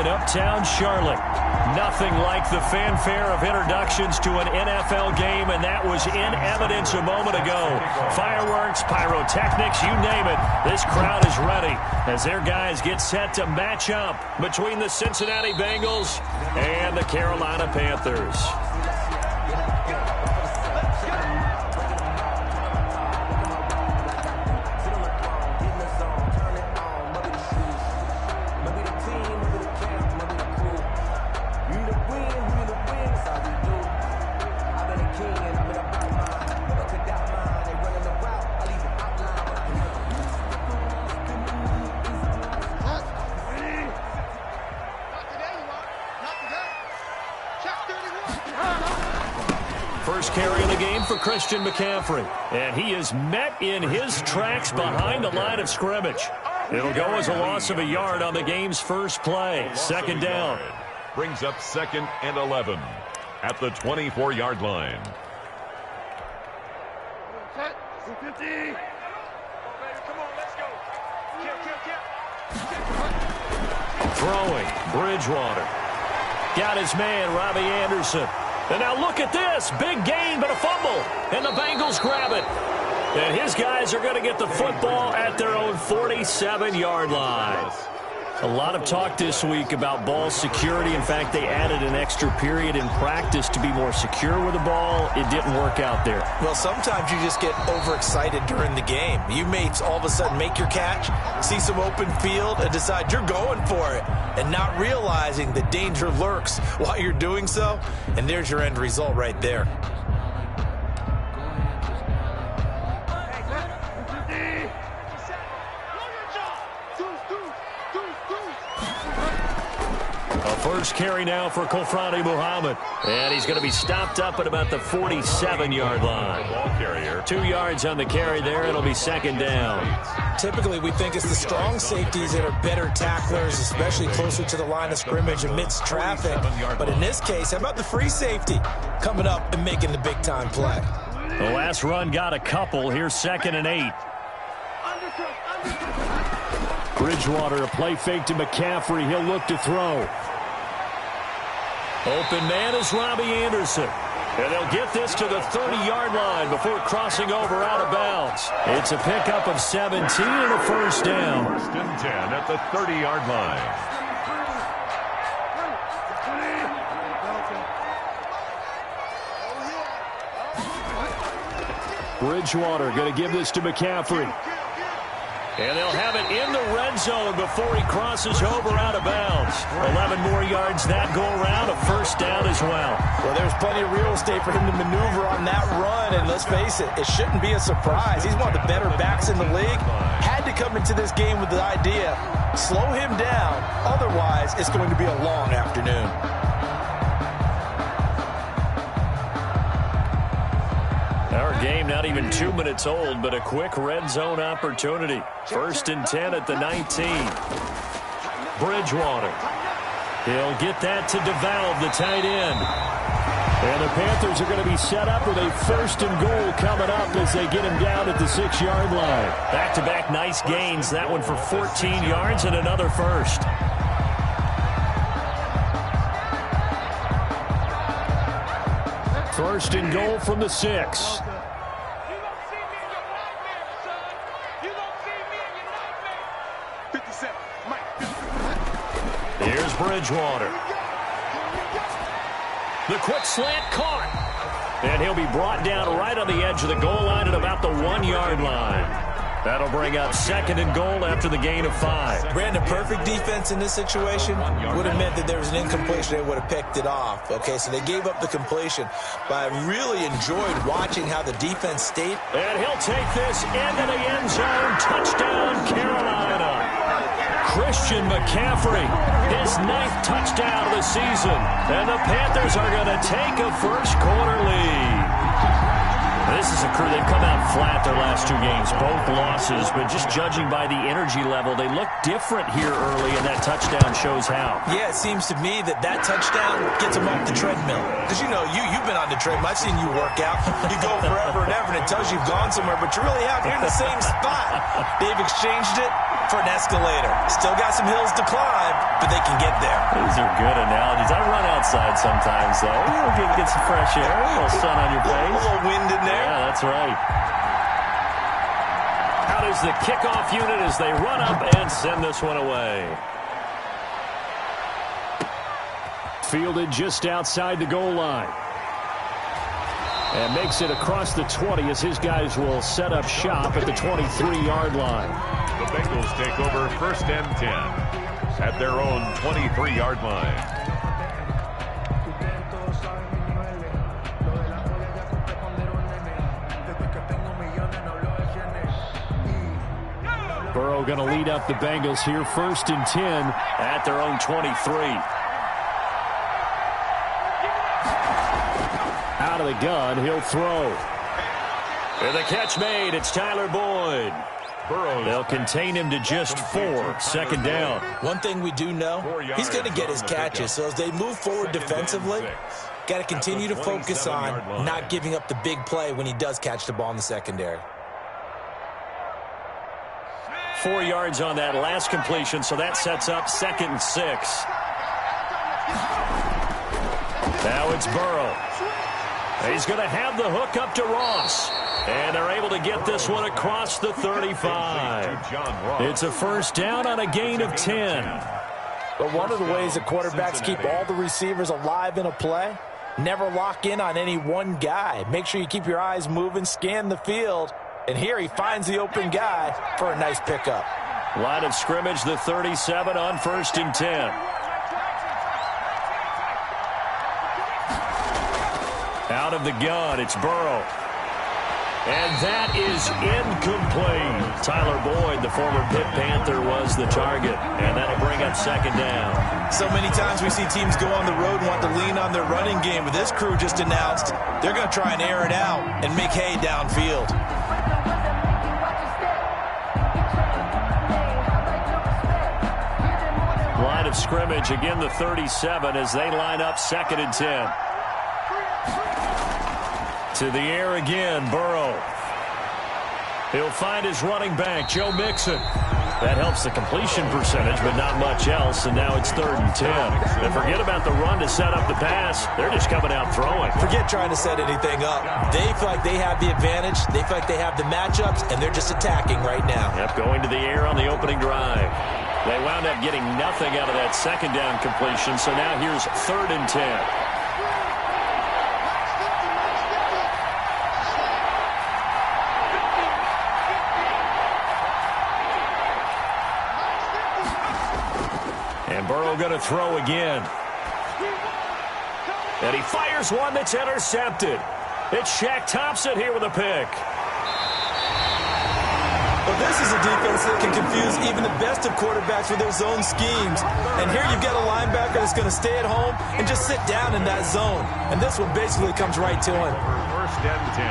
uptown Charlotte. Nothing like the fanfare of introductions to an NFL game, and that was in evidence a moment ago. Fireworks, pyrotechnics, you name it. This crowd is ready as their guys get set to match up between the Cincinnati Bengals and the Carolina Panthers. First carry of the game for Christian McCaffrey. And he is met in his tracks behind the line of scrimmage. It'll go as a loss of a yard on the game's first play. Second down. Brings up 2nd and 11 at the 24-yard line. Set. 250. Come on, let's go. Throwing. Bridgewater. Got his man, Robbie Anderson. And now look at this. Big gain, but a fumble. And the Bengals grab it. And his guys are going to get the football at their own 47-yard line. A lot of talk this week about ball security. In fact, they added an extra period in practice to be more secure with the ball. It didn't work out there. Well, sometimes you just get overexcited during the game. You may all of a sudden make your catch, see some open field, and decide you're going for it, and not realizing the danger lurks while you're doing so. And there's your end result right there. First carry now for Kofrani Muhammad. And he's going to be stopped up at about the 47-yard line. Ball carrier. 2 yards on the carry there. It'll be second down. Typically, we think it's the strong safeties that are better tacklers, especially closer to the line of scrimmage amidst traffic. But in this case, how about the free safety coming up and making the big-time play? The last run got a couple. Here's 2nd and 8. Bridgewater, a play fake to McCaffrey. He'll look to throw. Open man is Robbie Anderson. And they'll get this to the 30-yard line before crossing over out of bounds. It's a pickup of 17 and a first down. 1st and 10 at the 30-yard line. Bridgewater going to give this to McCaffrey. And they'll have it in the red zone before he crosses over out of bounds. 11 more yards that go around, a first down as well. Well, there's plenty of real estate for him to maneuver on that run, and let's face it, it shouldn't be a surprise. He's one of the better backs in the league. Had to come into this game with the idea, slow him down, otherwise it's going to be a long afternoon. Our game not even 2 minutes old, but a quick red zone opportunity. 1st and 10 at the 19. Bridgewater. He'll get that to DeValve, the tight end. And the Panthers are going to be set up with a 1st and goal coming up as they get him down at the 6-yard line. Back-to-back nice gains. That one for 14 yards and another first. First and goal from the 6. Here's Bridgewater. The quick slant caught. And he'll be brought down right on the edge of the goal line at about the 1-yard line. That'll bring up 2nd and goal after the gain of 5. Brandon, perfect defense in this situation would have meant that there was an incompletion. They would have picked it off. Okay, so they gave up the completion. But I really enjoyed watching how the defense stayed. And he'll take this into the end zone. Touchdown, Carolina. Christian McCaffrey, his 9th touchdown of the season. And the Panthers are going to take a first-quarter lead. This is a crew, they've come out flat their last 2 games, both losses, but just judging by the energy level, they look different here early, and that touchdown shows how. Yeah, it seems to me that touchdown gets them off the treadmill. Because, you know, you've been on the treadmill. I've seen you work out. You go forever and ever, and it tells you you've gone somewhere, but you really have. You're in the same spot. They've exchanged it for an escalator. Still got some hills to climb, but they can get there. are good analogies. I run outside sometimes, though. Get some fresh air, a little sun on your face. A little wind in there. Yeah, that's right. Out is the kickoff unit as they run up and send this one away. Fielded just outside the goal line. And makes it across the 20 as his guys will set up shop at the 23-yard line. The Bengals take over 1st and 10 at their own 23-yard line. Burrow going to lead up the Bengals here, 1st and 10 at their own 23. Out of the gun, he'll throw. And the catch made, it's Tyler Boyd. They'll contain him to just 4, 2nd down. One thing we do know, he's going to get his catches. So as they move forward defensively, got to continue to focus on not giving up the big play when he does catch the ball in the secondary. 4 yards on that last completion, so that sets up 2nd and 6. Now it's Burrow. He's going to have the hook up to Ross. And they're able to get this one across the 35. It's a 1st down on a gain of 10. But one of the ways that quarterbacks keep all the receivers alive in a play, never lock in on any one guy. Make sure you keep your eyes moving, scan the field. And here he finds the open guy for a nice pickup. Line of scrimmage, the 37 on 1st and 10. Out of the gun, it's Burrow. And that is incomplete. Tyler Boyd, the former Pitt Panther, was the target. And that'll bring up 2nd down. So many times we see teams go on the road and want to lean on their running game. But this crew just announced they're going to try and air it out and make hay downfield. Line of scrimmage, again the 37 as they line up 2nd and 10. To the air again, Burrow. He'll find his running back, Joe Mixon. That helps the completion percentage, but not much else, and now it's 3rd and 10. And forget about the run to set up the pass. They're just coming out throwing. Forget trying to set anything up. They feel like they have the advantage. They feel like they have the matchups, and they're just attacking right now. Yep, going to the air on the opening drive. They wound up getting nothing out of that 2nd down completion, so now here's 3rd and 10. Burrow going to throw again. And he fires one that's intercepted. It's Shaq Thompson here with a pick. Well, this is a defense that can confuse even the best of quarterbacks with their zone schemes. And here you've got a linebacker that's going to stay at home and just sit down in that zone. And this one basically comes right to him. 1st and 10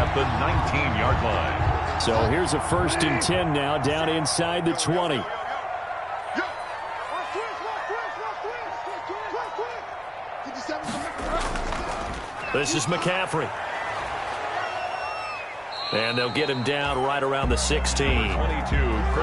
at the 19-yard line. So here's a 1st and 10 now down inside the 20. This is McCaffrey. And they'll get him down right around the 16.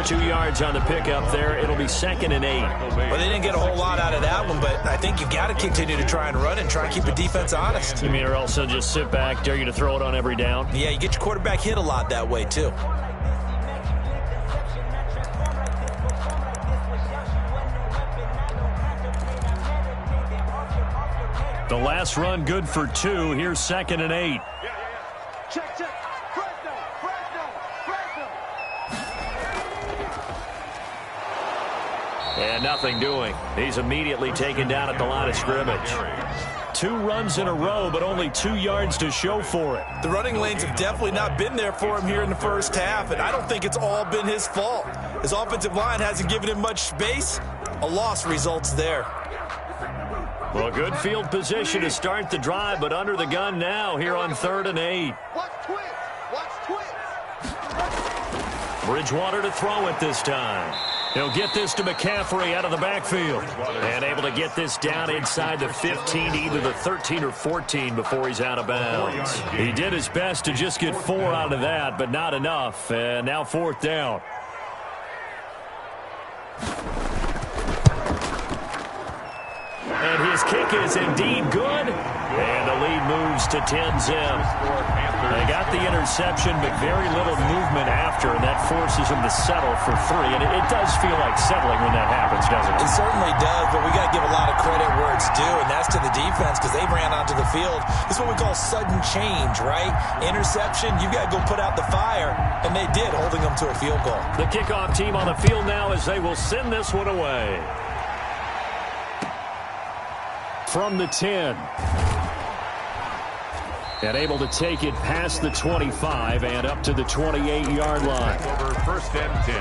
2 yards on the pickup there. It'll be 2nd and 8. Well, they didn't get a whole lot out of that one, but I think you've got to continue to try and run and try and keep the defense honest. You mean or also just sit back, dare you to throw it on every down? Yeah, you get your quarterback hit a lot that way, too. The last run good for 2. Here's 2nd and 8. Check. Fresno. And nothing doing. He's immediately taken down at the line of scrimmage. 2 runs in a row, but only 2 yards to show for it. The running lanes have definitely not been there for him here in the first half, and I don't think it's all been his fault. His offensive line hasn't given him much space. A loss results there. Well, good field position to start the drive, but under the gun now here on 3rd and 8. Watch twins. Bridgewater to throw it this time. He'll get this to McCaffrey out of the backfield. And able to get this down inside the 15, either the 13 or 14 before he's out of bounds. He did his best to just get 4 out of that, but not enough. And now 4th down. And his kick is indeed good. And the lead moves to 10-zip. They got the interception, but very little movement after, and that forces them to settle for 3. And it does feel like settling when that happens, doesn't it? It certainly does, but we got to give a lot of credit where it's due, and that's to the defense because they ran onto the field. This is what we call sudden change, right? Interception, you got to go put out the fire, and they did, holding them to a field goal. The kickoff team on the field now as they will send this one away. From the 10. And able to take it past the 25 and up to the 28-yard line. Over 1st and 10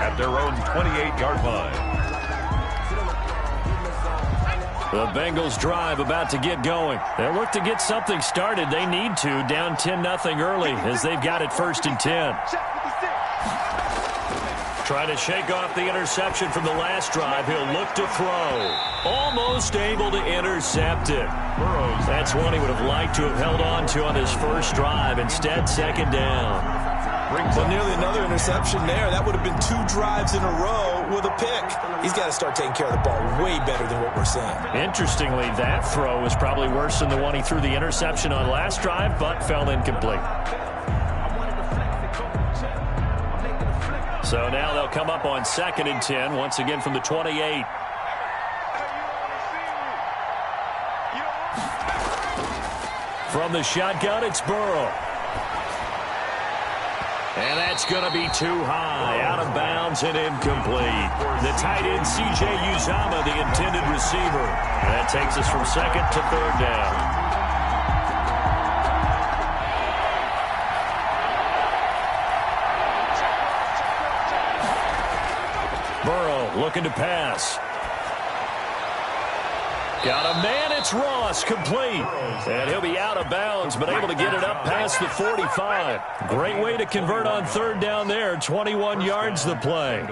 at their own 28-yard line. The Bengals drive about to get going. They'll look to get something started. They need to, down 10-0 early as they've got it 1st and 10. Trying to shake off the interception from the last drive. He'll look to throw. Almost able to intercept it. That's one he would have liked to have held on to on his first drive. Instead, 2nd down. Well, nearly another interception there. That would have been 2 drives in a row with a pick. He's got to start taking care of the ball way better than what we're seeing. Interestingly, that throw was probably worse than the one he threw the interception on last drive, but fell incomplete. So now they'll come up on 2nd and 10, once again from the 28. From the shotgun, it's Burrow. And that's going to be too high, out of bounds and incomplete. The tight end, C.J. Uzomah, the intended receiver. That takes us from 2nd to 3rd down. Burrow looking to pass. Got a man, it's Ross, complete. And he'll be out of bounds, but able to get it up past the 45. Great way to convert on 3rd down there. 21 yards the play.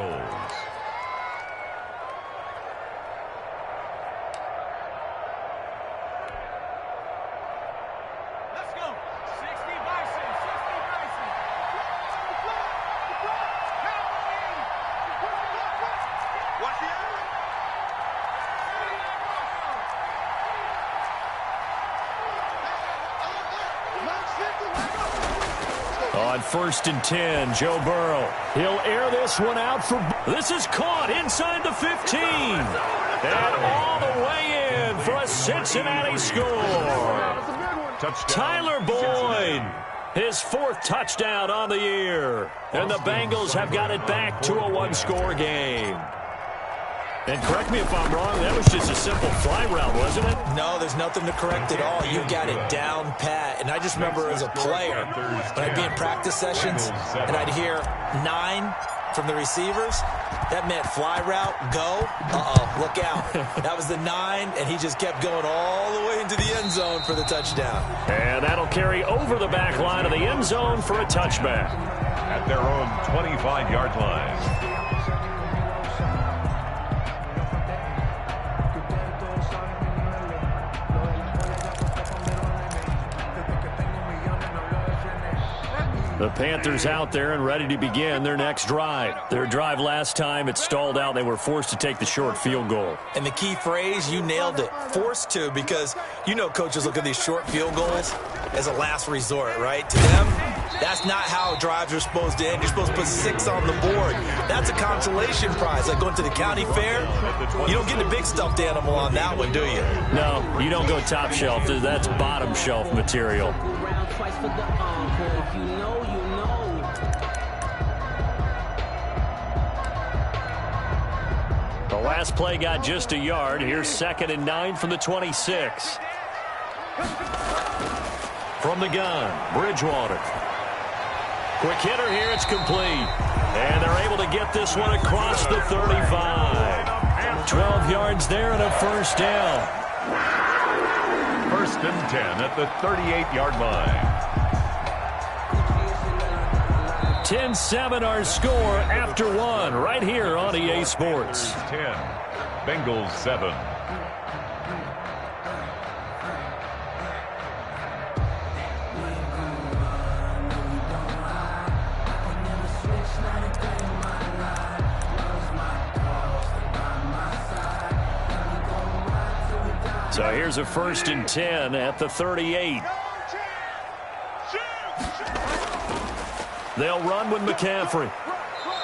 On 1st and 10, Joe Burrow. He'll air this one out for... This is caught inside the 15. And all the way in for a Cincinnati score. Tyler Boyd, his 4th touchdown on the year. And the Bengals have got it back to a 1-score game. And correct me if I'm wrong, that was just a simple fly route, wasn't it? No, there's nothing to correct at all. You got it down pat. And I just remember as a player, when I'd be in practice sessions, and I'd hear 9 from the receivers, that meant fly route, go. Look out. That was the 9, and he just kept going all the way into the end zone for the touchdown. And that'll carry over the back line of the end zone for a touchback. At their own 25-yard line. The Panthers out there and ready to begin their next drive. Their drive last time, it stalled out. They were forced to take the short field goal. And the key phrase, you nailed it, forced to, because you know coaches look at these short field goals as a last resort, right? To them, that's not how drives are supposed to end. You're supposed to put 6 on the board. That's a consolation prize, like going to the county fair. You don't get the big stuffed animal on that one, do you? No, you don't go top shelf. That's bottom shelf material. The last play got just a yard. Here's 2nd and 9 from the 26. From the gun, Bridgewater. Quick hitter here, it's complete. And they're able to get this one across the 35. 12 yards there and a 1st down. 1st and 10 at the 38-yard line. 10-7 our score after 1 right here on EA Sports. 10, Bengals 7. So here's a 1st and 10 at the 38. They'll run with McCaffrey.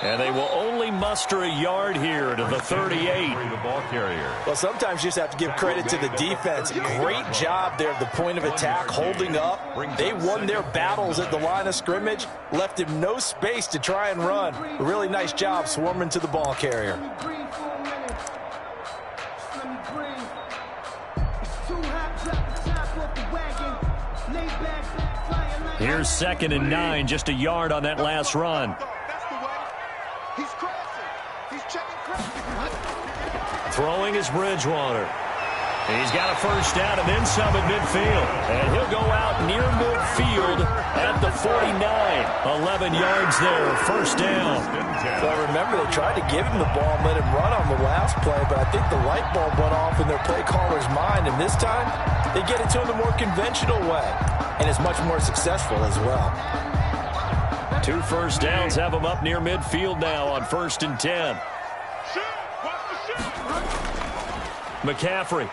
And they will only muster a yard here to the 38. The ball carrier. Well, sometimes you just have to give credit to the defense. Great job there at the point of attack, holding up. They won their battles at the line of scrimmage, left him no space to try and run. A really nice job swarming to the ball carrier. Here's 2nd and 9, just a yard on that last run. Throwing is Bridgewater. He's got a 1st down and then some at midfield. And he'll go out near midfield at the 49. 11 yards there, 1st down. Well, remember, they tried to give him the ball and let him run on the last play, but I think the light bulb went off in their play caller's mind, and this time they get it to him the more conventional way, and it's much more successful as well. 2 1st downs have him up near midfield now on 1st and 10. McCaffrey.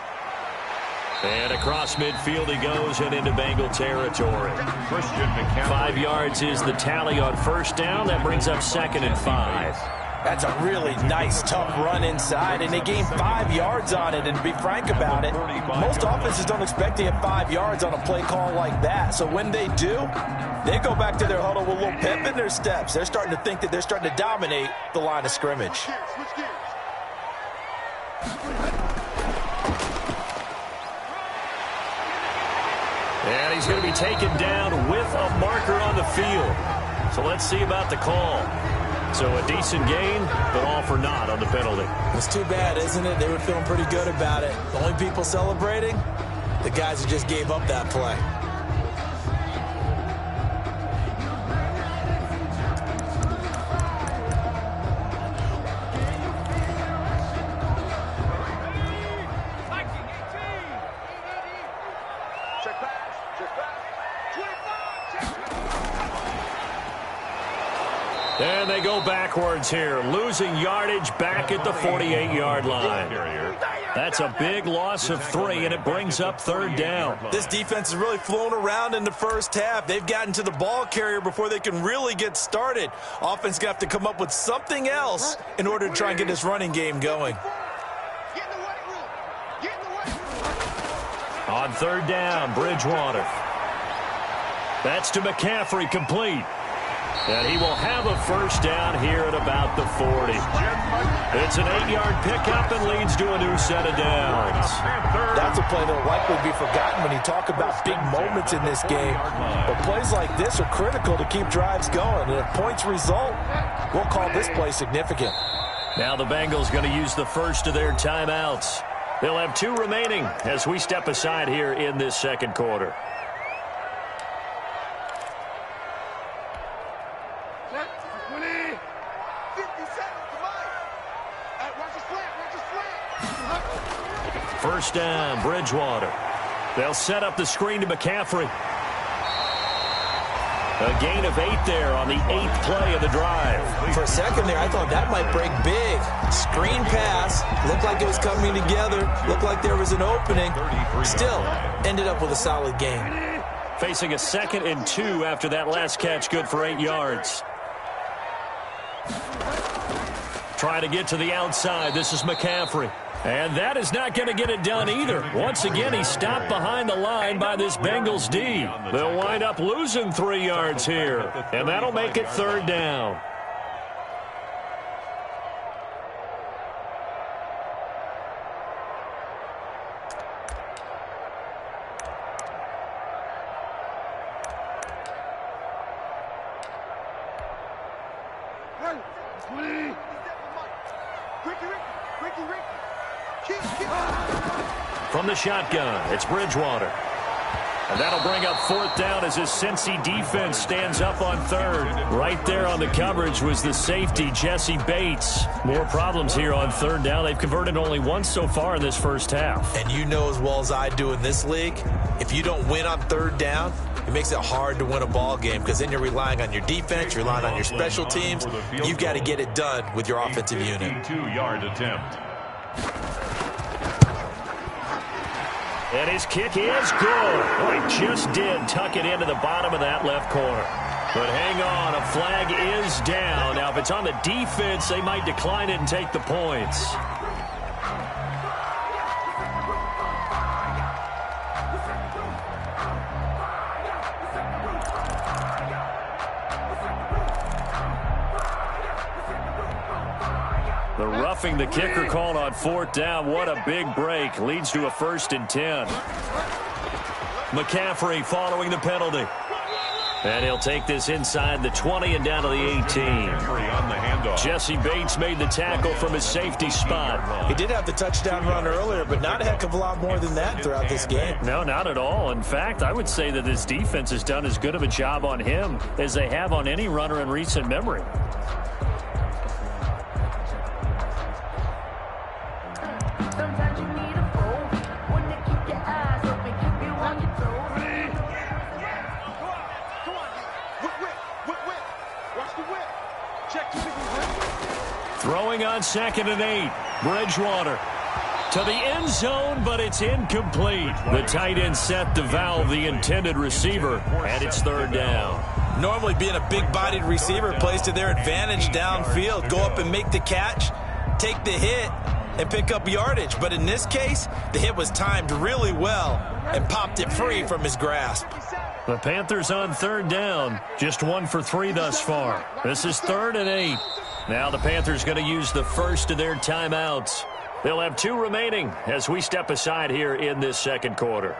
And across midfield he goes and into Bengal territory. 5 yards is the tally on 1st down. That brings up 2nd and 5. That's a really nice, tough run inside, and they gained 5 yards on it. And to be frank about it, most offenses don't expect to get 5 yards on a play call like that. So when they do, they go back to their huddle with a little pep in their steps. They're starting to think that they're starting to dominate the line of scrimmage. And he's going to be taken down with a marker on the field. So let's see about the call. So a decent gain, but all for naught on the penalty. It's too bad, isn't it? They were feeling pretty good about it. The only people celebrating, the guys who just gave up that play. And they go backwards here, losing yardage back at the 48-yard line. That's a big loss of 3, and it brings up 3rd down. This defense is really flown around in the first half. They've gotten to the ball carrier before they can really get started. Offense going to have to come up with something else in order to try and get this running game going. On 3rd down, Bridgewater. That's to McCaffrey, complete. And he will have a 1st down here at about the 40. It's an 8-yard pickup and leads to a new set of downs. That's a play that will likely be forgotten when you talk about big moments in this game. But plays like this are critical to keep drives going. And if points result, we'll call this play significant. Now the Bengals going to use the first of their timeouts. They'll have 2 remaining as we step aside here in this 2nd quarter. First down, Bridgewater. They'll set up the screen to McCaffrey. A gain of 8 there on the 8th play of the drive. For a second there, I thought that might break big. Screen pass. Looked like it was coming together. Looked like there was an opening. Still, ended up with a solid gain. Facing a 2nd and 2 after that last catch, good for 8 yards. Trying to get to the outside. This is McCaffrey. And that is not going to get it done either. Once again, he's stopped behind the line by this Bengals D. They'll wind up losing 3 yards here. And that'll make it 3rd down. From the shotgun, it's Bridgewater. And that'll bring up 4th down as his Cincy defense stands up on 3rd. Right there on the coverage was the safety, Jesse Bates. More problems here on 3rd down. They've converted only once so far in this first half. And you know as well as I do in this league, if you don't win on 3rd down, it makes it hard to win a ball game because then you're relying on your defense, you're relying on your special teams. You've got to get it done with your offensive unit. 2-yard attempt. And his kick is good. Boy, he just did tuck it into the bottom of that left corner. But hang on, a flag is down. Now, if it's on the defense, they might decline it and take the points. The roughing the kicker called on 4th down. What a big break. Leads to a 1st and 10. McCaffrey following the penalty. And he'll take this inside the 20 and down to the 18. On the handoff. Jesse Bates made the tackle from his safety spot. He did have the touchdown run earlier, but not a heck of a lot more than that throughout this game. No, not at all. In fact, I would say that this defense has done as good of a job on him as they have on any runner in recent memory. Throwing on 2nd and 8. Bridgewater to the end zone, but it's incomplete. The tight end set to valve the intended receiver, and it's 3rd down. Normally being a big-bodied receiver plays to their advantage downfield. Go up and make the catch, take the hit, and pick up yardage. But in this case, the hit was timed really well and popped it free from his grasp. The Panthers on 3rd down. Just 1 for 3 thus far. This is 3rd and 8. Now the Panthers going to use the first of their timeouts. They'll have 2 remaining as we step aside here in this 2nd quarter.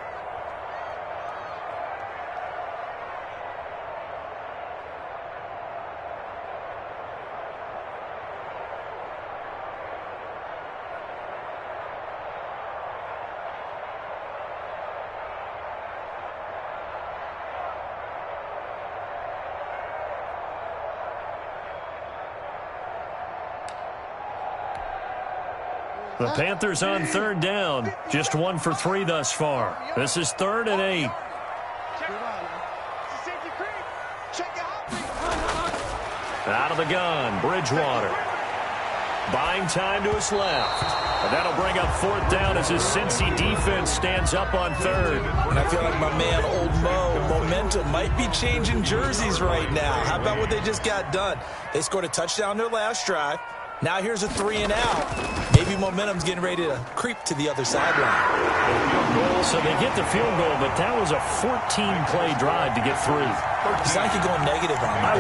The Panthers on 3rd down. Just 1 for 3 thus far. This is 3rd and 8. Out of the gun, Bridgewater. Buying time to his left. And that'll bring up 4th down as his Cincy defense stands up on 3rd. And I feel like my man, Old Mo, momentum might be changing jerseys right now. How about what they just got done? They scored a touchdown their last drive. Now here's a 3 and out. Maybe momentum's getting ready to creep to the other sideline. So they get the field goal, but that was a 14-play drive to get 3. It's like you're going negative on me. I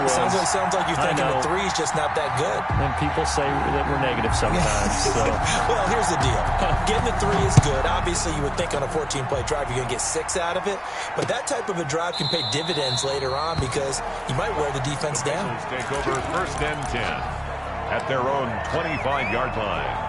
was. Sounds like you're thinking the 3's just not that good. And people say that we're negative sometimes. So. Well, here's the deal. Getting the 3 is good. Obviously, you would think on a 14-play drive you're going to get 6 out of it. But that type of a drive can pay dividends later on because you might wear the defense down. Take over 1st and 10. At their own 25-yard line.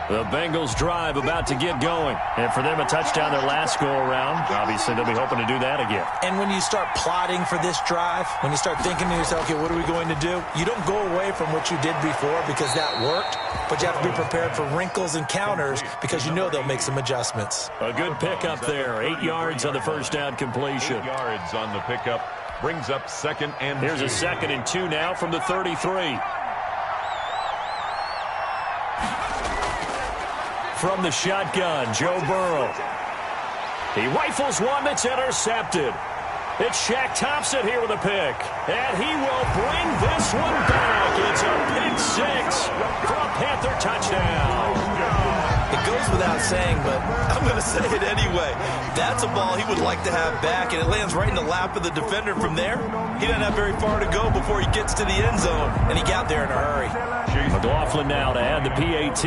The Bengals drive about to get going. And for them, a touchdown their last go-around. Obviously, they'll be hoping to do that again. And when you start plotting for this drive, when you start thinking to yourself, okay, what are we going to do? You don't go away from what you did before because that worked, but you have to be prepared for wrinkles and counters because you know they'll make some adjustments. A good pickup there. 8 yards on the 1st down completion. 8 yards on the pickup. Brings up 2nd and 2. Here's a 2nd and 2 now from the 33. From the shotgun, Joe Burrow. He rifles one that's intercepted. It's Shaq Thompson here with a pick. And he will bring this one back. It's a pick 6 for a Panther touchdown. It goes without saying, but I'm going to say it anyway. That's a ball he would like to have back, and it lands right in the lap of the defender from there. He doesn't have very far to go before he gets to the end zone, and he got there in a hurry. McLaughlin now to add the PAT.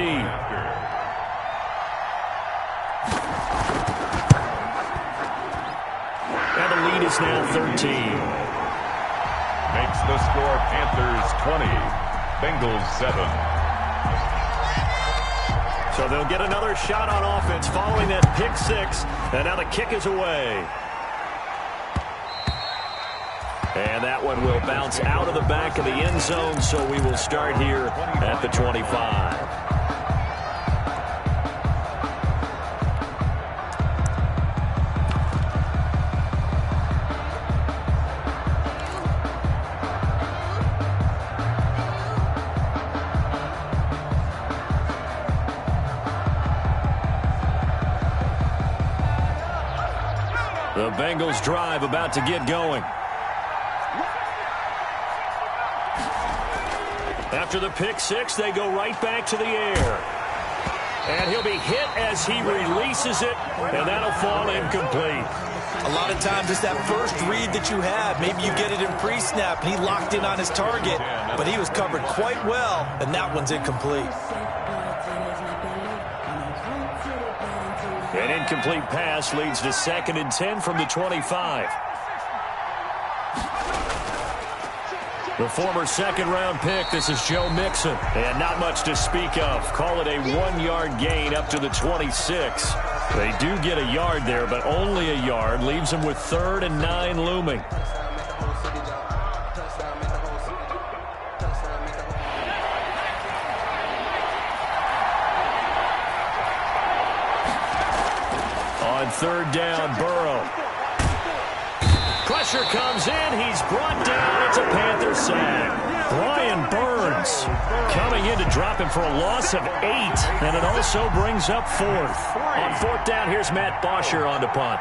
And the lead is now 13. Makes the score Panthers 20, Bengals 7. So they'll get another shot on offense following that pick 6. And now the kick is away. And that one will bounce out of the back of the end zone. So we will start here at the 25. The Bengals drive about to get going. After the pick six, they go right back to the air. And he'll be hit as he releases it, and that'll fall incomplete. A lot of times it's that first read that you have. Maybe you get it in pre-snap, and he locked in on his target, but he was covered quite well, and that one's incomplete. An incomplete pass leads to 2nd and 10 from the 25. The former second-round pick, this is Joe Mixon. And not much to speak of. Call it a 1-yard gain up to the 26. They do get a yard there, but only a yard. Leaves them with 3rd and 9 looming. On 3rd down, Burrow. Pressure comes in. He's brought down. It's a Panther sack. Brian Burns coming in to drop him for a loss of 8. And it also brings up 4th. On 4th down, here's Matt Bosher on to punt.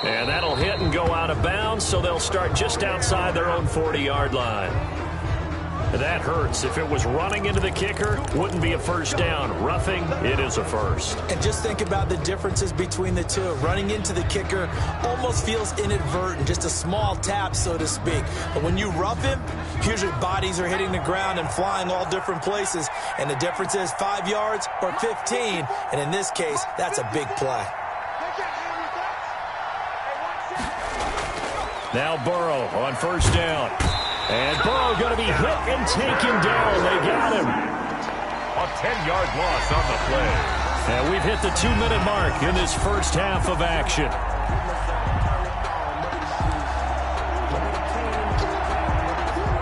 And that'll hit and go out of bounds, so they'll start just outside their own 40-yard line. That hurts. If it was running into the kicker, wouldn't be a first down. Roughing, it is a first. And just think about the differences between the two. Running into the kicker almost feels inadvertent, just a small tap, so to speak. But when you rough him, usually bodies are hitting the ground and flying all different places. And the difference is 5 yards or 15. And in this case, that's a big play. Now Burrow on 1st down. And Burrow going to be hit and taken down. They got him. A 10-yard loss on the play. And we've hit the 2-minute mark in this first half of action.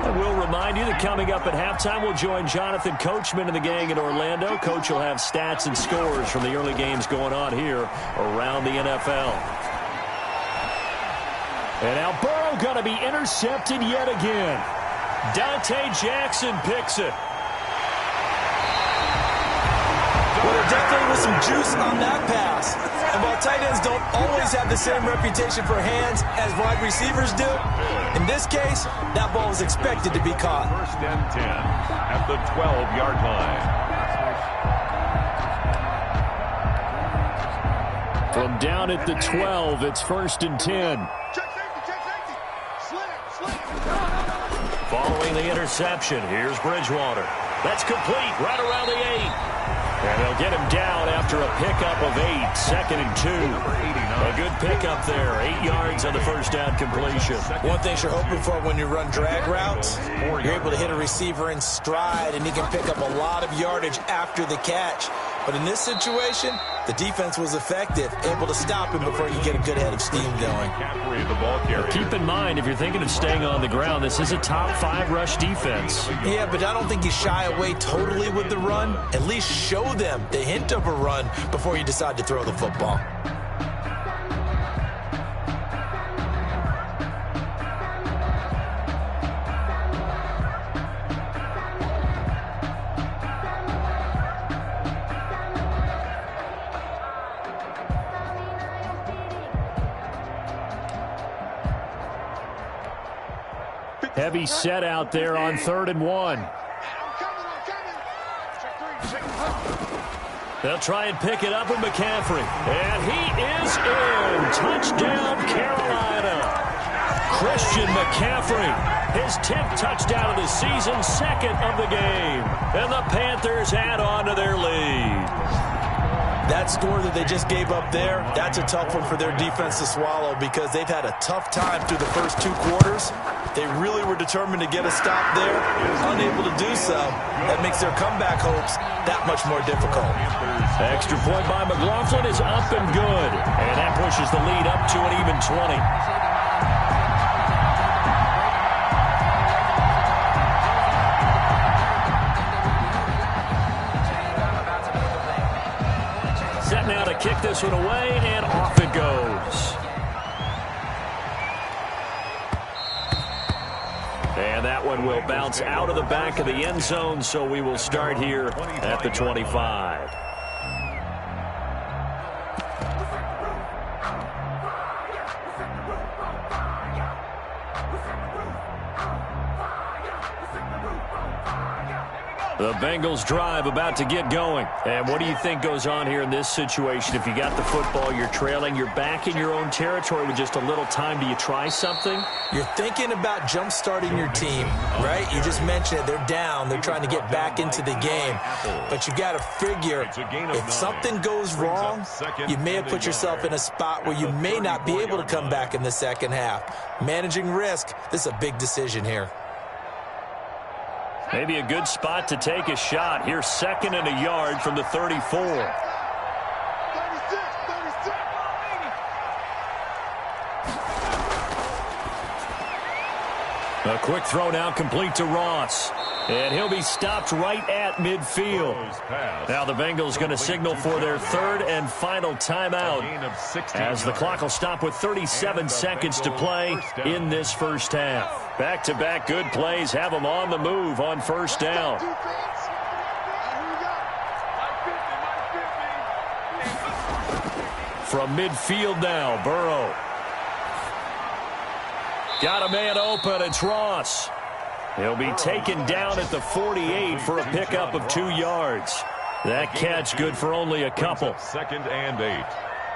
And we'll remind you that coming up at halftime, we'll join Jonathan Coachman and the gang in Orlando. Coach will have stats and scores from the early games going on here around the NFL. And now Burrow going to be intercepted yet again. Dante Jackson picks it. Well, there definitely was some juice on that pass. And while tight ends don't always have the same reputation for hands as wide receivers do, in this case, that ball was expected to be caught. 1st and 10 at the 12-yard line. From down at the 12, it's 1st and 10. Following the interception, here's Bridgewater. That's complete right around the 8. And they'll get him down after a pickup of 8. 2nd and 2. A good pickup there. 8 yards on the first down completion. One thing you're hoping for when you run drag routes, you're able to hit a receiver in stride, and he can pick up a lot of yardage after the catch. But in this situation, the defense was effective, able to stop him before you get a good head of steam going. Keep in mind, if you're thinking of staying on the ground, this is a top 5 rush defense. Yeah, but I don't think you shy away totally with the run. At least show them the hint of a run before you decide to throw the football. Heavy set out there on 3rd and 1. They'll try and pick it up with McCaffrey. And he is in. Touchdown, Carolina. Christian McCaffrey, his 10th touchdown of the season, 2nd of the game. And the Panthers add on to their lead. That score that they just gave up there, that's a tough one for their defense to swallow because they've had a tough time through the first 2 quarters. They really were determined to get a stop there, unable to do so. That makes their comeback hopes that much more difficult. Extra point by McLaughlin is up and good. And that pushes the lead up to an even 20. Set now to kick this one away, and off it goes. And that one will bounce out of the back of the end zone, so we will start here at the 25. The Bengals drive about to get going. And what do you think goes on here in this situation? If you got the football, you're trailing, you're back in your own territory with just a little time. Do you try something? You're thinking about jump-starting your team, right? You just mentioned it. They're down. They're trying to get back into the game. But you got to figure if something goes wrong, you may have put yourself in a spot where you may not be able to come back in the second half. Managing risk, this is a big decision here. Maybe a good spot to take a shot. Here's 2nd and a yard from the 34. A quick throw now complete to Ross. And he'll be stopped right at midfield. Now the Bengals going to signal for their 3rd and final timeout as the clock will stop with 37 seconds to play in this first half. Back-to-back good plays have them on the move on first down. From midfield now, Burrow. Got a man open, it's Ross. He'll be taken down at the 48 for a pickup of 2 yards. That catch good for only a couple. 2nd and 8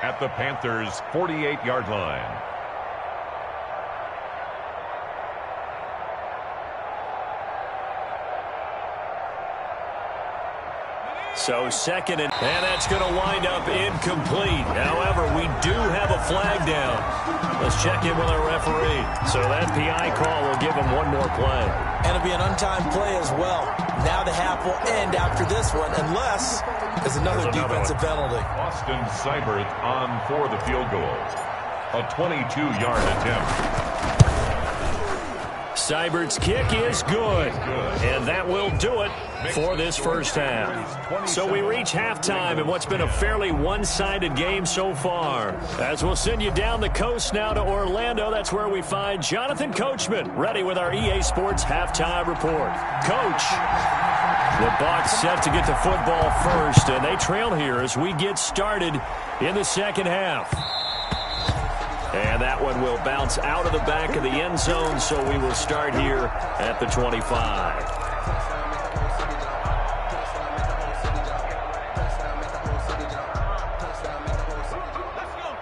at the Panthers' 48-yard line. So 2nd and that's going to wind up incomplete. However, we do have a flag down. Let's check in with our referee. So that PI call will give him one more play. And it'll be an untimed play as well. Now the half will end after this one, unless there's another defensive penalty. Austin Seibert on for the field goal. A 22-yard attempt. Seibert's kick is good. And that will do it for this first half. So we reach halftime in what's been a fairly one-sided game so far. As we'll send you down the coast now to Orlando, that's where we find Jonathan Coachman ready with our EA Sports halftime report. Coach, the Bucs set to get the football first, and they trail here as we get started in the second half. And that one will bounce out of the back of the end zone, so we will start here at the 25.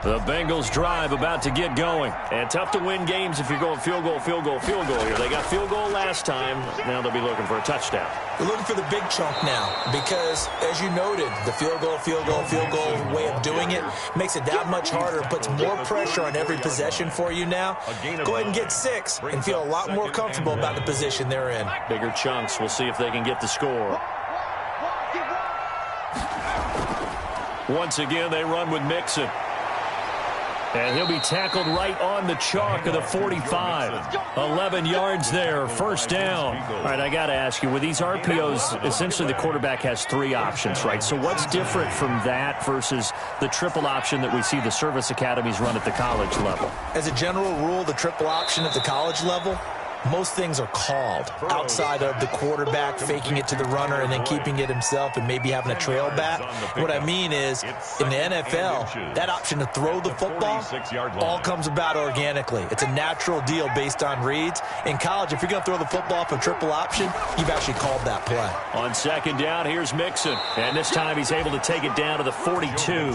The Bengals drive about to get going. And tough to win games if you're going field goal, field goal, field goal here. They got field goal last time. Now they'll be looking for a touchdown. They're looking for the big chunk now because, as you noted, the field goal way of doing it makes it that much harder. It puts more pressure on every possession for you now. Go ahead and get 6 and feel a lot more comfortable about the position they're in. Bigger chunks. We'll see if they can get the score. Once again, they run with Mixon. And he'll be tackled right on the chalk of the 45. 11 yards there, first down. All right, I got to ask you, with these RPOs, essentially the quarterback has 3 options, right? So what's different from that versus the triple option that we see the service academies run at the college level? As a general rule, the triple option at the college level, most things are called outside of the quarterback faking it to the runner and then keeping it himself and maybe having a trail back. What I mean is, in the NFL, that option to throw the football all comes about organically. It's a natural deal based on reads. In college, if you're going to throw the football for triple option, you've actually called that play. On second down, here's Mixon. And this time he's able to take it down to the 42.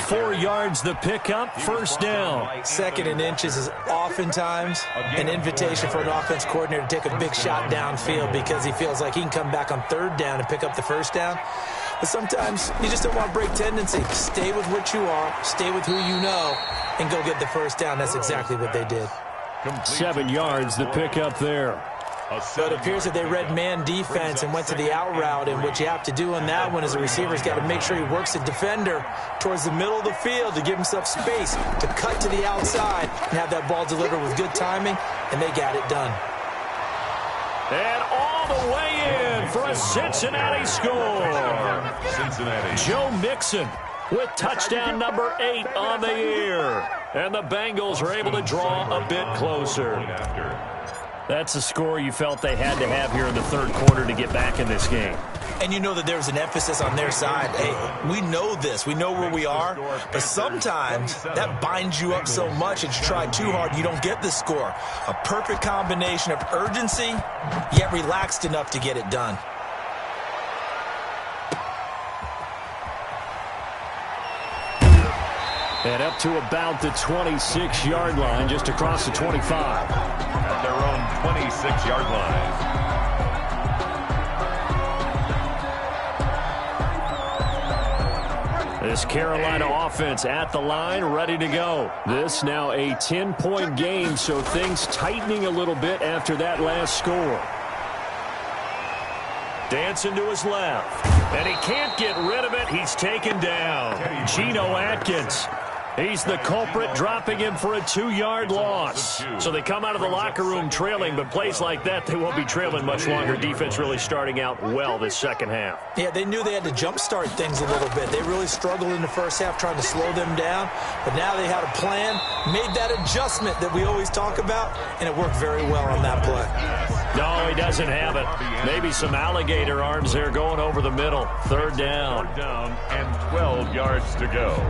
4 yards the pickup, first down. 2nd and inches is oftentimes an invitation for an offense coordinator to take a big shot downfield because he feels like he can come back on 3rd down and pick up the first down. But sometimes you just don't want to break tendency. Stay with what you are, stay with who you know, and go get the first down. That's exactly what they did. 7 yards the pickup there. But it appears that they read man defense and went to the out route, and what you have to do on that one is the receiver's got to make sure he works the defender towards the middle of the field to give himself space to cut to the outside and have that ball delivered with good timing, and they got it done. And all the way in for a Cincinnati score. Joe Mixon with touchdown number 8 on the year. And the Bengals are able to draw a bit closer. That's the score you felt they had to have here in the third quarter to get back in this game. And you know that there was an emphasis on their side. Hey, we know this. We know where we are. But sometimes that binds you up so much that you try too hard, you don't get the score. A perfect combination of urgency, yet relaxed enough to get it done. And up to about the 26-yard line, just across the 25. At their own 26-yard line. This Carolina offense at the line, ready to go. This now a 10-point game, so things tightening a little bit after that last score. Dancing to his left, and he can't get rid of it. He's taken down. Geno Atkins. He's the culprit, dropping him for a 2-yard loss. So they come out of the locker room trailing, but plays like that, they won't be trailing much longer. Defense really starting out well this second half. Yeah, they knew they had to jumpstart things a little bit. They really struggled in the first half trying to slow them down, but now they had a plan, made that adjustment that we always talk about, and it worked very well on that play. No, he doesn't have it. Maybe some alligator arms there going over the middle. Third down. Third down and 12 yards to go.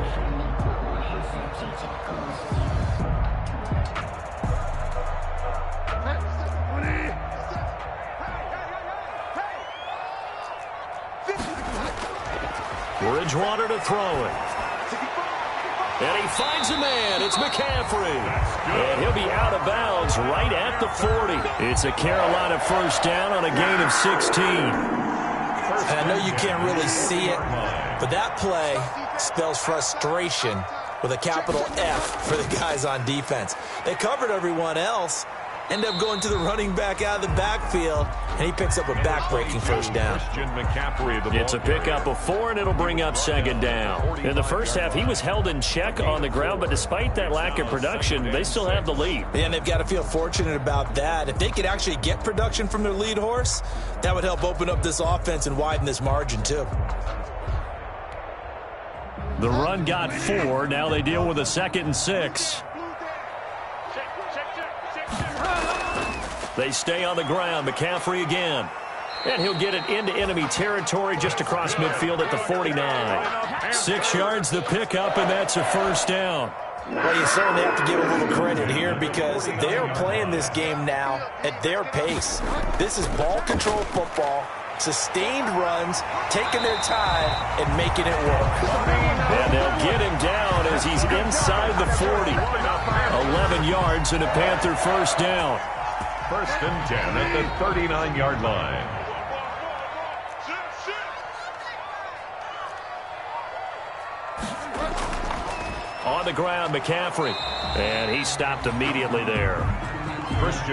Bridgewater to throw it. And he finds a man. It's McCaffrey. And he'll be out of bounds right at the 40. It's a Carolina first down on a gain of 16. And I know you can't really see it, but that play spells frustration with a capital F for the guys on defense. They covered everyone else, end up going to the running back out of the backfield, and he picks up a back-breaking first down. It's a pickup of 4, and it'll bring up second down. In the first half, he was held in check on the ground, but despite that lack of production, they still have the lead. And they've got to feel fortunate about that. If they could actually get production from their lead horse, that would help open up this offense and widen this margin, too. The run got 4. Now they deal with a 2nd and 6. They stay on the ground. McCaffrey again. And he'll get it into enemy territory just across midfield at the 49. 6 yards the pickup, and that's a first down. Well, you certainly have to give a little credit here because they are playing this game now at their pace. This is ball control football, sustained runs, taking their time, and making it work. And they'll get him down as he's inside the 40. 11 yards and a Panther first down. First and 10 at the 39-yard line. On the ground, McCaffrey. And he stopped immediately there.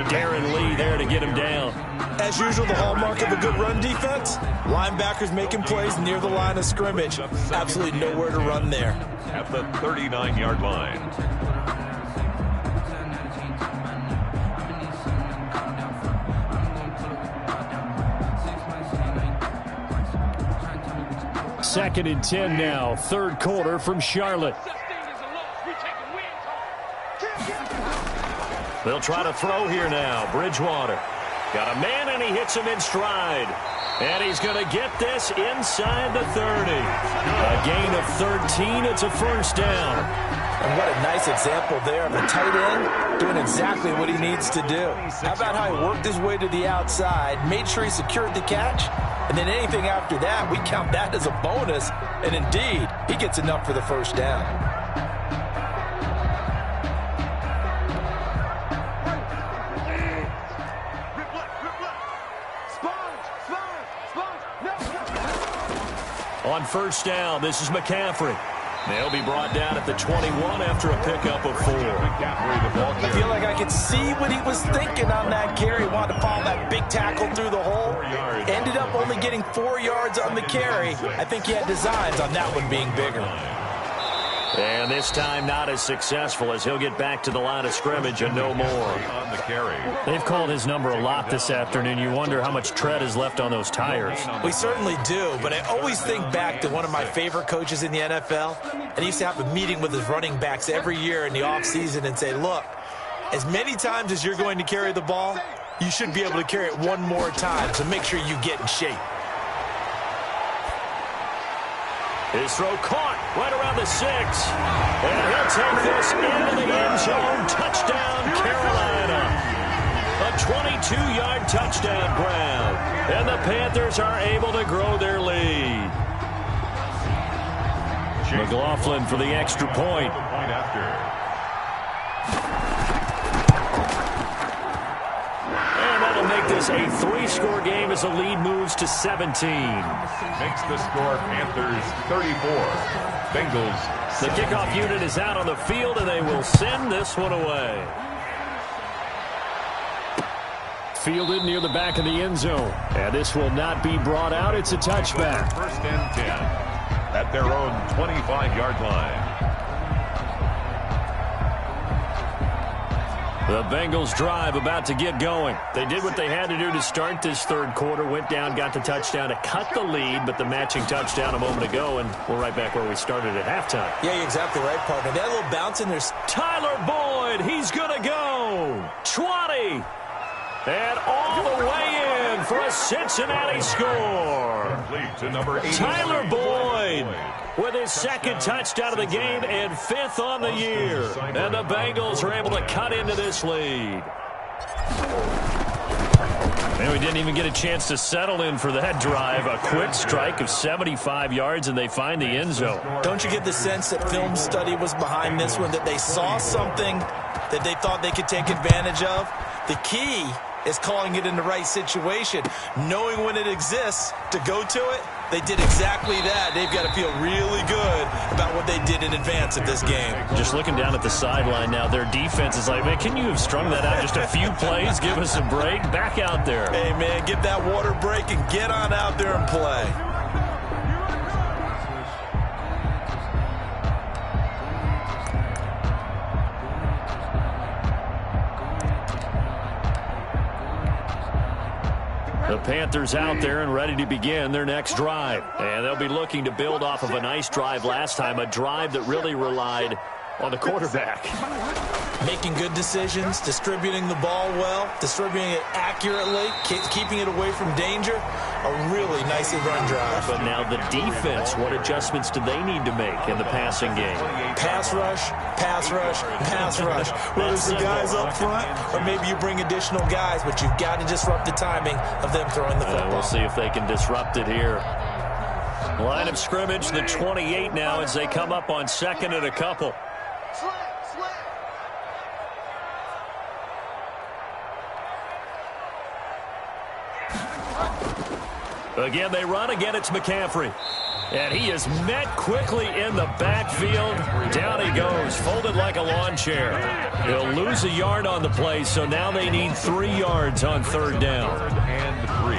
Darren Lee there to get him down. As usual, the hallmark of a good run defense, linebackers making plays near the line of scrimmage. Absolutely nowhere to run there. At the 39-yard line. Second and 10 now. Third quarter from Charlotte. They'll try to throw here now. Bridgewater. Got a man, and he hits him in stride. And he's going to get this inside the 30. A gain of 13. It's a first down. And what a nice example there of a tight end doing exactly what he needs to do. How about how he worked his way to the outside, made sure he secured the catch, and then anything after that, we count that as a bonus. And indeed, he gets enough for the first down. On first down, this is McCaffrey. They'll be brought down at the 21 after a pickup of 4. I feel like I could see what he was thinking on that carry. He wanted to follow that big tackle through the hole. Ended up only getting 4 yards on the carry. I think he had designs on that one being bigger. And this time not as successful as he'll get back to the line of scrimmage and no more. They've called his number a lot this afternoon. You wonder how much tread is left on those tires. We certainly do, but I always think back to one of my favorite coaches in the NFL. And he used to have a meeting with his running backs every year in the offseason and say, look, as many times as you're going to carry the ball, you should be able to carry it one more time, so make sure you get in shape. His throw caught right around the 6. And he'll take this into the end zone. Touchdown, Carolina. A 22-yard touchdown grab. And the Panthers are able to grow their lead. McLaughlin for the extra point. And that'll make this a 3-score game as the lead moves to 17. Makes the score Panthers 34. Bengals. The kickoff unit is out on the field, and they will send this one away. Fielded near the back of the end zone. And this will not be brought out. It's a touchback. First and 10 at their own 25-yard line. The Bengals drive about to get going. They did what they had to do to start this third quarter. Went down, got the touchdown to cut the lead, but the matching touchdown a moment ago, and we're right back where we started at halftime. Yeah, you're exactly right, partner. That little bounce in there's Tyler Boyd, he's going to go. 20. And all the way in for a Cincinnati score. To number 80. Tyler Boyd with his second touchdown of the game and 5th on the year. And the Bengals are able to cut into this lead. And we didn't even get a chance to settle in for that drive. A quick strike of 75 yards, and they find the end zone. Don't you get the sense that film study was behind this one, that they saw something that they thought they could take advantage of? The key is calling it in the right situation, knowing when it exists to go to it. They did exactly that. They've got to feel really good about what they did in advance of this game. Just looking down at the sideline now, their defense is like, man, can you have strung that out just a few plays? Give us a break. Back out there. Hey, man, give that water break and get on out there and play. The Panthers out there and ready to begin their next drive. And they'll be looking to build off of a nice drive last time, a drive that really relied on the quarterback. Making good decisions, distributing the ball well, distributing it accurately, keeping it away from danger. A really nicely run drive. But now the defense, what adjustments do they need to make in the passing game? Pass rush, pass rush, pass rush. Whether it's the guys up front or maybe you bring additional guys, but you've got to disrupt the timing of them throwing the football. We'll see if they can disrupt it here. Line of scrimmage, the 28 now as they come up on 2nd and a couple. Again, they run. Again, it's McCaffrey. And he is met quickly in the backfield. Down he goes, folded like a lawn chair. He'll lose a yard on the play, so now they need 3 yards on 3rd down. 3rd and 3.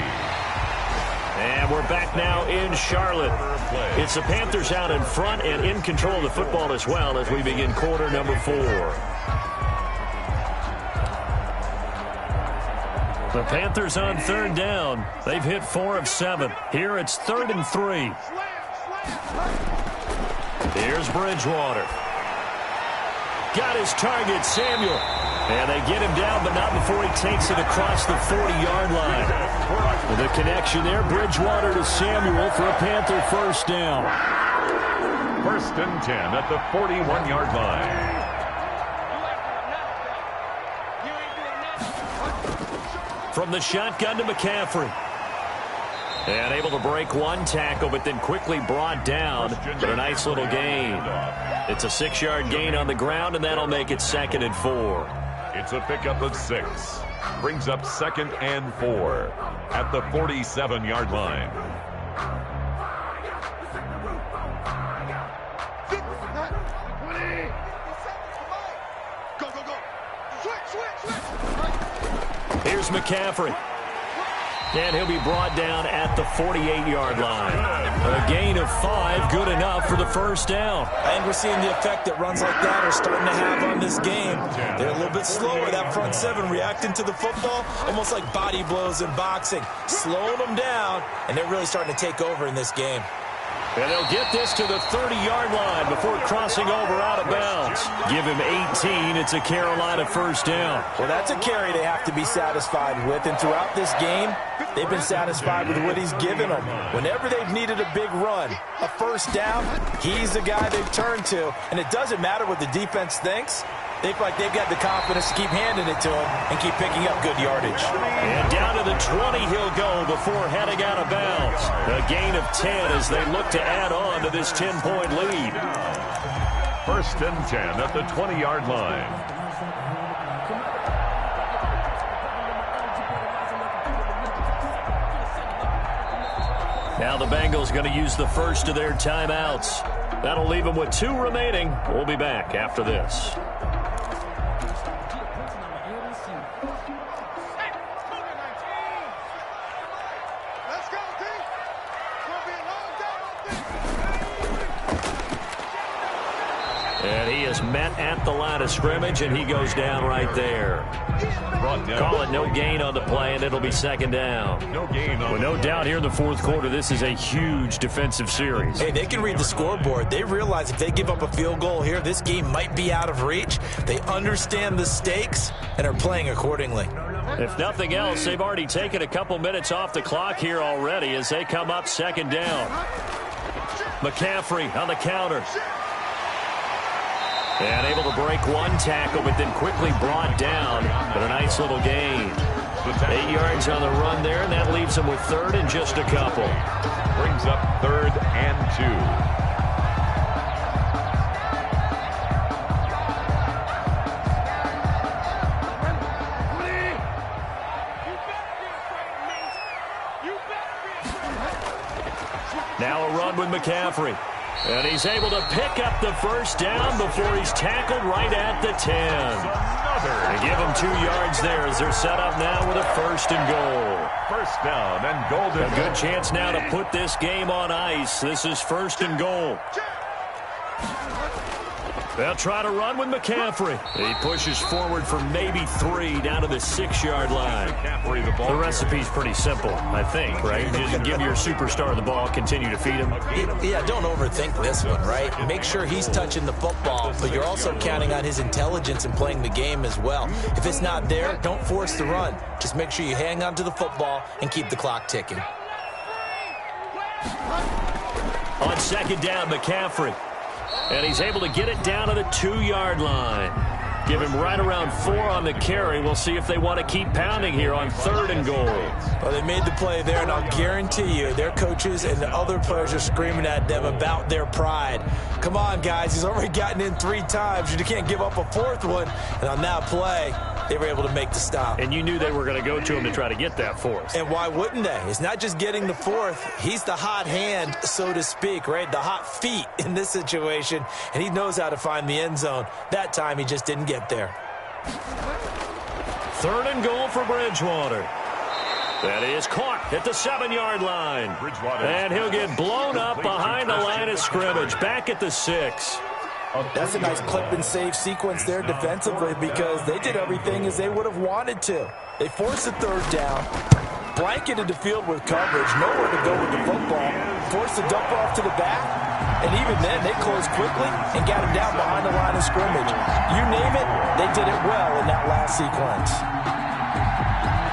And we're back now in Charlotte. It's the Panthers out in front and in control of the football as well as we begin quarter number 4. The Panthers on 3rd down. They've hit 4 of 7. Here it's 3rd and 3. Here's Bridgewater. Got his target, Samuel. And they get him down, but not before he takes it across the 40-yard line. With a connection there, Bridgewater to Samuel for a Panther 1st down. 1st and 10 at the 41-yard line. From the shotgun to McCaffrey. And able to break one tackle, but then quickly brought down. But a nice little gain. It's a 6-yard gain on the ground, and that'll make it 2nd and 4. It's a pickup of 6. Brings up 2nd and 4 at the 47-yard line. Here's McCaffrey. And he'll be brought down at the 48-yard line. A gain of 5, good enough for the 1st down. I think we're seeing the effect that runs like that are starting to have on this game. They're a little bit slower, that front 7, reacting to the football, almost like body blows in boxing, slowing them down, and they're really starting to take over in this game. And they'll get this to the 30-yard line before crossing over out of bounds. Give him 18. It's a Carolina first down. Well, that's a carry they have to be satisfied with. And throughout this game, they've been satisfied with what he's given them. Whenever they've needed a big run, a first down, he's the guy they've turned to. And it doesn't matter what the defense thinks. They feel like they've got the confidence to keep handing it to him and keep picking up good yardage. And down to the 20 he'll go before heading out of bounds. A gain of 10 as they look to add on to this 10-point lead. First and 10 at the 20-yard line. Now the Bengals going to use the first of their timeouts. That'll leave them with 2 remaining. We'll be back after this. And he is met at the line of scrimmage, and he goes down right there. Call it no gain on the play, and it'll be second down. No gain on. With no doubt here in the fourth quarter, this is a huge defensive series. Hey, they can read the scoreboard. They realize if they give up a field goal here, this game might be out of reach. They understand the stakes and are playing accordingly. If nothing else, they've already taken a couple minutes off the clock here already as they come up second down. McCaffrey on the counter. And able to break one tackle, but then quickly brought down. But a nice little gain. 8 yards on the run there, and that leaves them with third and just a couple. Brings up third and 2. Now a run with McCaffrey. And he's able to pick up the first down before he's tackled right at the 10. They give him 2 yards there as they're set up now with a first and goal. First down and goal. A good chance now to put this game on ice. This is first and goal. They'll try to run with McCaffrey. He pushes forward for maybe 3 down to the 6-yard line. The recipe's pretty simple, I think, right? Just give your superstar the ball, continue to feed him. Yeah, don't overthink this one, right? Make sure he's touching the football, but you're also counting on his intelligence in playing the game as well. If it's not there, don't force the run. Just make sure you hang on to the football and keep the clock ticking. On second down, McCaffrey. And he's able to get it down to the 2-yard line. Give him right around 4 on the carry. We'll see if they want to keep pounding here on third and goal. Well, they made the play there, and I'll guarantee you their coaches and the other players are screaming at them about their pride. Come on, guys. He's already gotten in 3 times. You can't give up a 4th one. And on that play, they were able to make the stop. And you knew they were going to go to him to try to get that 4th. And why wouldn't they? It's not just getting the 4th. He's the hot hand, so to speak, right? The hot feet in this situation. And he knows how to find the end zone. That time, he just didn't get there. Third and goal for Bridgewater. That is caught at the 7-yard line. And he'll get blown up behind the line of scrimmage. Back at the 6. That's a nice clip and save sequence there defensively because they did everything as they would have wanted to. They forced the 3rd down, blanketed the field with coverage, nowhere to go with the football, forced the dump off to the back, and even then they closed quickly and got him down behind the line of scrimmage. You name it, they did it well in that last sequence.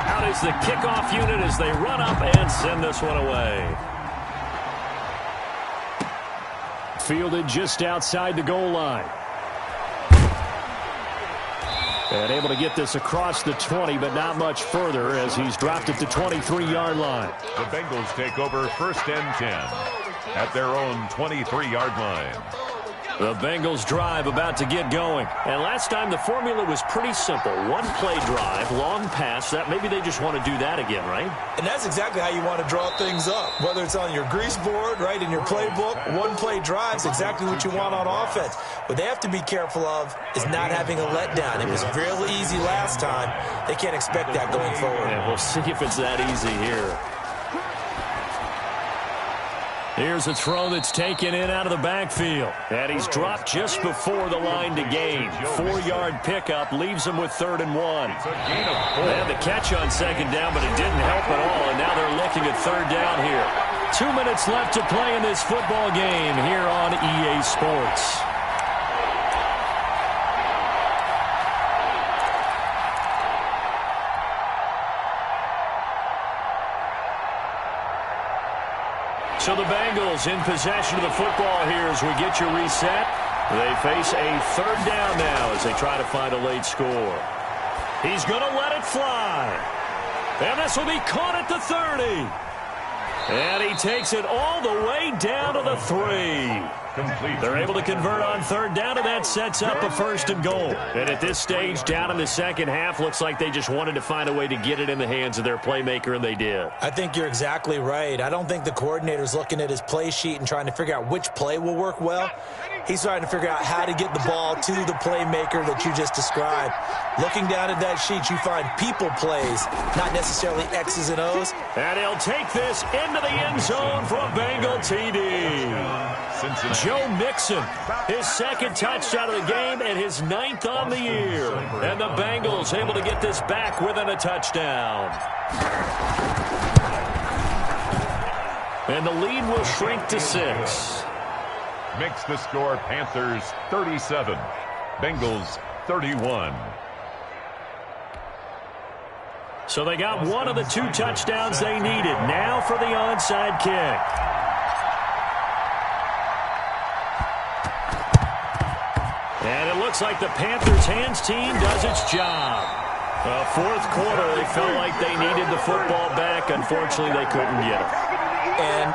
Out is the kickoff unit as they run up and send this one away. Fielded just outside the goal line. And able to get this across the 20, but not much further as he's dropped at the 23-yard line. The Bengals take over first and 10 at their own 23-yard line. The Bengals drive about to get going. And last time the formula was pretty simple. 1-play drive, long pass. That maybe they just want to do that again, right? And that's exactly how you want to draw things up. Whether it's on your grease board, right, in your playbook, 1-play drive is exactly what you want on offense. What they have to be careful of is not having a letdown. It was real easy last time. They can't expect that going forward. And we'll see if it's that easy here. Here's a throw that's taken in out of the backfield. And he's dropped just before the line to gain. 4-yard pickup leaves him with 3rd and 1. They had the catch on second down, but it didn't help at all. And now they're looking at 3rd down here. 2 minutes left to play in this football game here on EA Sports. So the Bengals in possession of the football here as we get you reset. They face a third down now as they try to find a late score. He's going to let it fly. And this will be caught at the 30. And he takes it all the way down to the 3. They're able to convert on third down, and that sets up a 1st and goal. And at this stage, down in the second half, looks like they just wanted to find a way to get it in the hands of their playmaker, and they did. I think you're exactly right. I don't think the coordinator's looking at his play sheet and trying to figure out which play will work well. He's trying to figure out how to get the ball to the playmaker that you just described. Looking down at that sheet, you find people plays, not necessarily X's and O's. And he'll take this into the end zone for a Bengal TD. Joe Mixon, his 2nd touchdown of the game and his 9th on the year. And the Bengals able to get this back within a touchdown. And the lead will shrink to 6. Makes the score Panthers 37, Bengals 31. So they got one of the 2 touchdowns they needed. Now for the onside kick. And it looks like the Panthers hands team does its job. Fourth quarter, they felt like they needed the football back. Unfortunately, they couldn't get it. And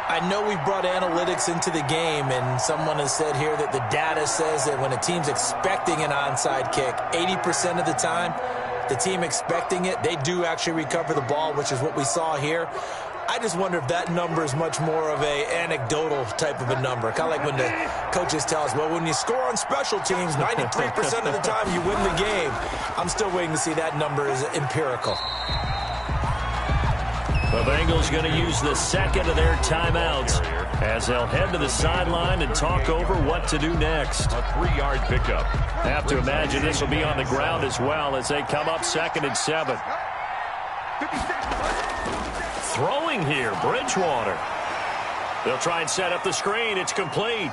I know we've brought analytics into the game, and someone has said here that the data says that when a team's expecting an onside kick, 80% of the time, the team expecting it, they do actually recover the ball, which is what we saw here. I just wonder if that number is much more of a anecdotal type of a number. Kind of like when the coaches tell us, well, when you score on special teams, 93% of the time you win the game. I'm still waiting to see that number is empirical. The Bengals going to use the 2nd of their timeouts as they'll head to the sideline and talk over what to do next. A 3-yard pickup. Have to imagine this will be on the ground as well as they come up 2nd and 7. Throwing here, Bridgewater. They'll try and set up the screen. It's complete.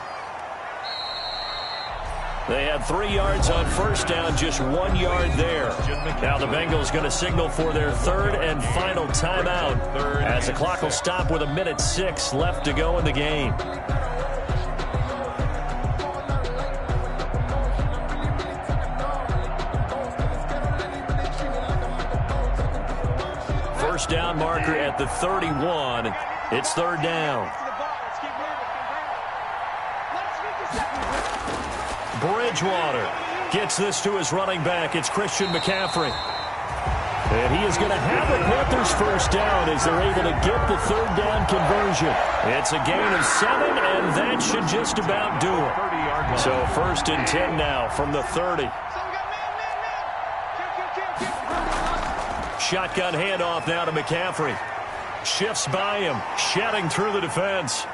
They had 3 yards on first down, just 1 yard there. Now the Bengals going to signal for their 3rd and final timeout as the clock will stop with 1:06 left to go in the game. First down marker at the 31. It's 3rd down. Bridgewater gets this to his running back. It's Christian McCaffrey. And he is going to have the Panthers first down as they're able to get the 3rd down conversion. It's a gain of 7, and that should just about do it. So 1st and 10 now from the 30. Shotgun handoff now to McCaffrey. Shifts by him, shedding through the defense.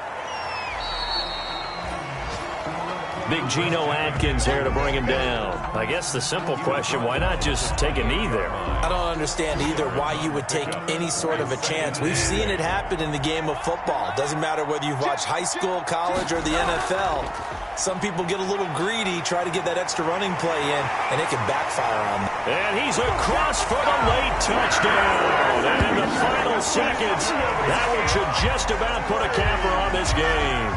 Big Geno Atkins there to bring him down. I guess the simple question, why not just take a knee there? I don't understand either why you would take any sort of a chance. We've seen it happen in the game of football. Doesn't matter whether you've watched high school, college, or the NFL. Some people get a little greedy, try to get that extra running play in, and it can backfire on them. And he's across for the late touchdown. And in the final seconds, that one should just about put a capper on this game.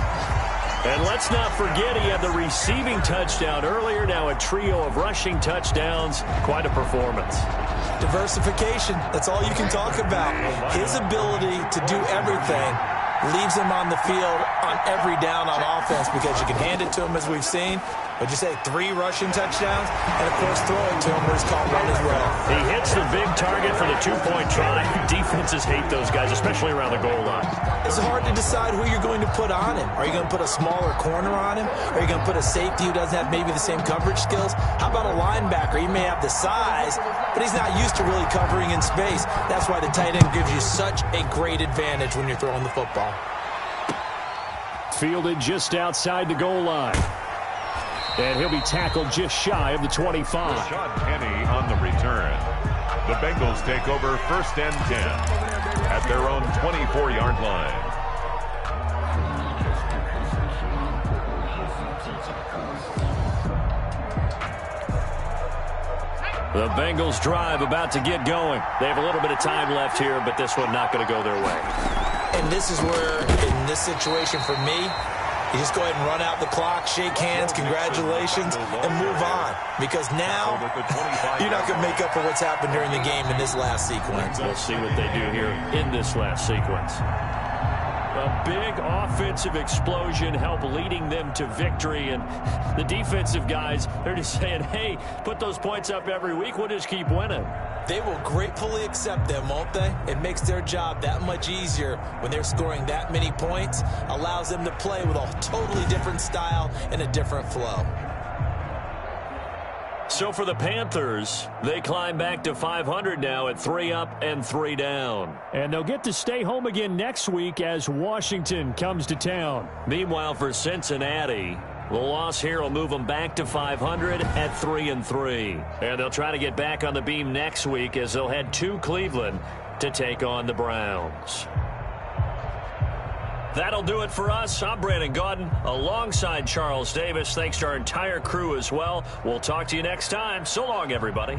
And let's not forget he had the receiving touchdown earlier. Now a trio of rushing touchdowns. Quite a performance. Diversification. That's all you can talk about. His ability to do everything leaves him on the field on every down on offense because you can hand it to him as we've seen. Would you say 3 rushing touchdowns? And, of course, throw it to him where he's caught one as well. He hits the big target for the 2-point try. Defenses hate those guys, especially around the goal line. It's hard to decide who you're going to put on him. Are you going to put a smaller corner on him? Are you going to put a safety who doesn't have maybe the same coverage skills? How about a linebacker? He may have the size, but he's not used to really covering in space. That's why the tight end gives you such a great advantage when you're throwing the football. Fielded just outside the goal line. And he'll be tackled just shy of the 25. Rashad Penny on the return. The Bengals take over 1st and 10 at their own 24-yard line. The Bengals drive about to get going. They have a little bit of time left here, but this one not going to go their way. And this is where, in this situation for me, you just go ahead and run out the clock, shake hands, congratulations, and move on. Because now you're not going to make up for what's happened during the game in this last sequence. We'll see what they do here in this last sequence. A big offensive explosion helped leading them to victory. And the defensive guys, they're just saying, hey, put those points up every week. We'll just keep winning. They will gratefully accept them, won't they? It makes their job that much easier when they're scoring that many points. Allows them to play with a totally different style and a different flow. So for the Panthers, they climb back to 500 now at 3 up and 3 down. And they'll get to stay home again next week as Washington comes to town. Meanwhile, for Cincinnati, the loss here will move them back to 500 at 3-3. And they'll try to get back on the beam next week as they'll head to Cleveland to take on the Browns. That'll do it for us. I'm Brandon Gaudin alongside Charles Davis. Thanks to our entire crew as well. We'll talk to you next time. So long, everybody.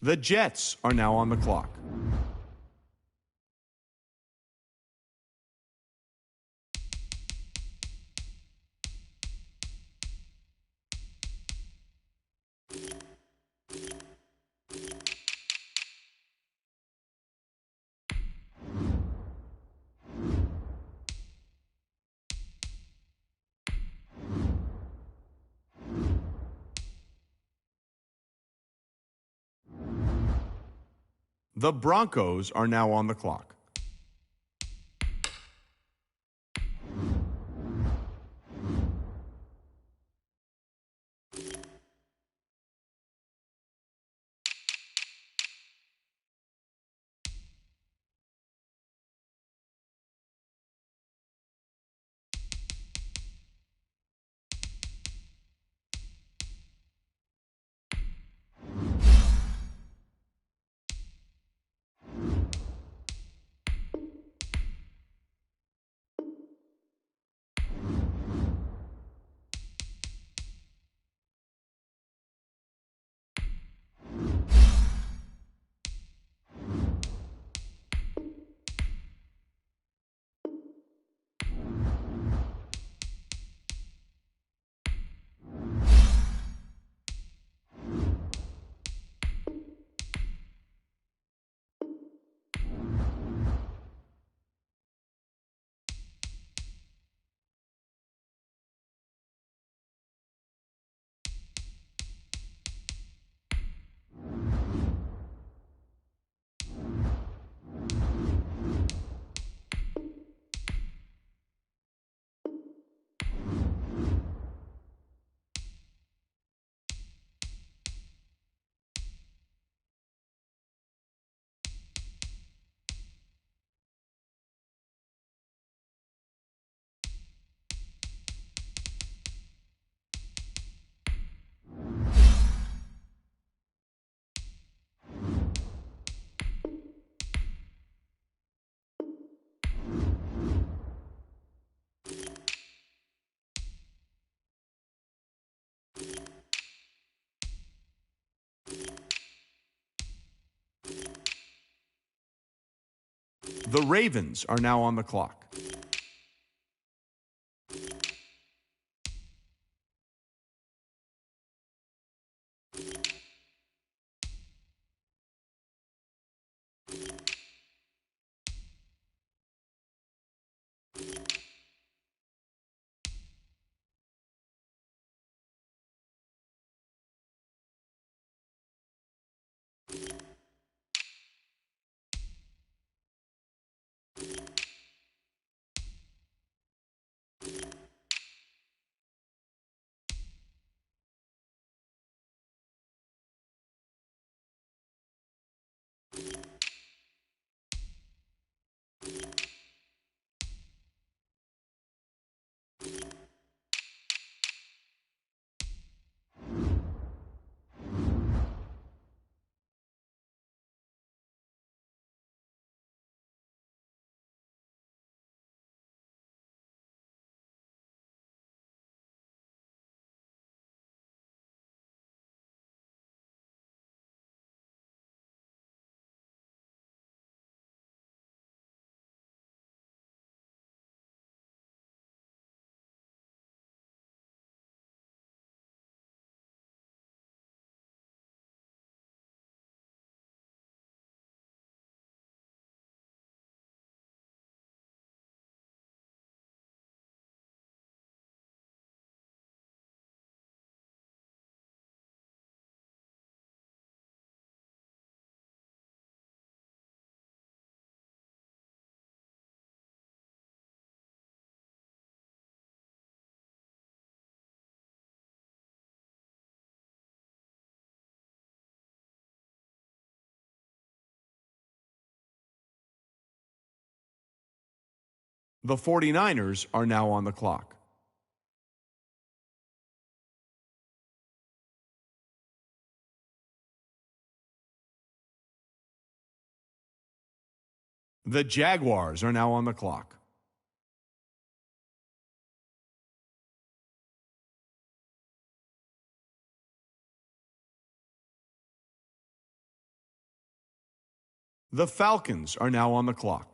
The Jets are now on the clock. The Broncos are now on the clock. The Ravens are now on the clock. The 49ers are now on the clock. The Jaguars are now on the clock. The Falcons are now on the clock.